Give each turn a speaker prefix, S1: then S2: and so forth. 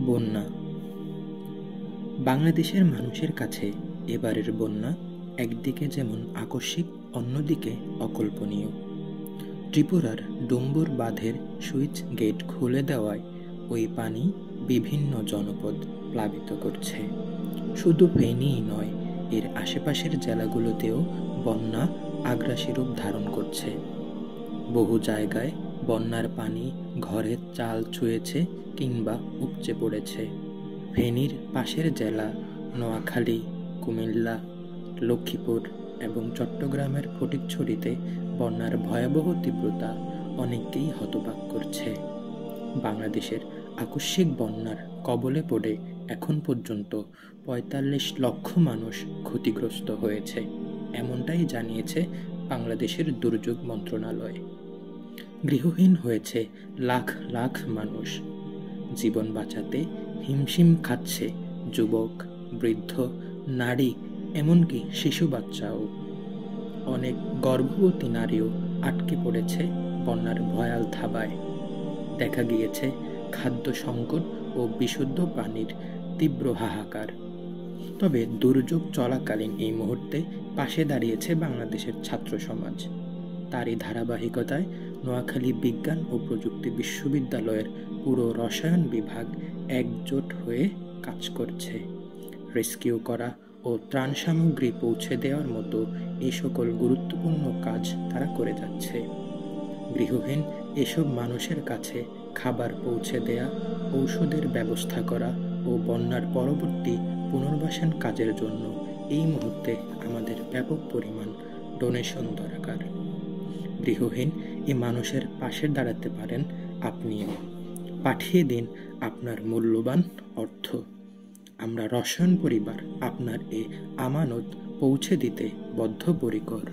S1: বন্যা। বাংলাদেশের মানুষের কাছে এবারের বন্যা একদিকে যেমন আকস্মিক, অন্যদিকে অকল্পনীয়। ত্রিপুরার ডুম্বুর বাঁধের সুইচ গেট খুলে দেওয়ায় ওই পানি বিভিন্ন জনপদ প্লাবিত করছে। শুধু ফেনীই নয়, এর আশেপাশের জেলাগুলোতেও বন্যা আগ্রাসী রূপ ধারণ করছে। বহু জায়গায় বন্যার পানি ঘরের চাল ছুঁয়েছে কিংবা উপচে পড়েছে। ফেনীর পাশের জেলা নোয়াখালী, কুমিল্লা, লক্ষ্মীপুর এবং চট্টগ্রামের ফটিকছড়িতে বন্যার ভয়াবহ তীব্রতা অনেককেই হতবাক করছে। বাংলাদেশের আকস্মিক বন্যার কবলে পড়ে এখন পর্যন্ত ৪৫ লক্ষ মানুষ ক্ষতিগ্রস্ত হয়েছে, এমনটাই জানিয়েছে বাংলাদেশের দুর্যোগ মন্ত্রণালয়। গৃহহীন হয়েছে লাখ লাখ মানুষ। জীবন বাঁচাতে হিমশিম খাচ্ছে যুবক, বৃদ্ধ, নারী, এমনকি শিশু বাচ্চাও। অনেক গর্ভবতী নারীও আটকে পড়েছে বন্যার ভয়াল থাবায়। দেখা গিয়েছে খাদ্য সংকট ও বিশুদ্ধ পানির তীব্র হাহাকার। তবে দুর্যোগ চলাকালীন এই মুহূর্তে পাশে দাঁড়িয়েছে বাংলাদেশের ছাত্র সমাজ। তারই ধারাবাহিকতায় নোয়াখালী বিজ্ঞান ও প্রযুক্তি বিশ্ববিদ্যালয়ের পুরো রসায়ন বিভাগ একজোট হয়ে কাজ করছে। রেস্কিউ করা ও ত্রাণ সামগ্রী পৌঁছে দেওয়ার মতো এই সকল গুরুত্বপূর্ণ কাজ তারা করে যাচ্ছে। গৃহহীন এসব মানুষের কাছে খাবার পৌঁছে দেয়া, ঔষধের ব্যবস্থা করা ও বন্যার পরবর্তী পুনর্বাসন কাজের জন্য এই মুহূর্তে আমাদের ব্যাপক পরিমাণ ডোনেশন দরকার। গৃহহীন এই মানুষের পাশে দাঁড়াতে পারেন আপনিও। পাঠিয়ে দিন আপনার মূল্যবান অর্থ। আমরা রসায়ন পরিবার আপনার এ আমানত পৌঁছে দিতে বদ্ধপরিকর।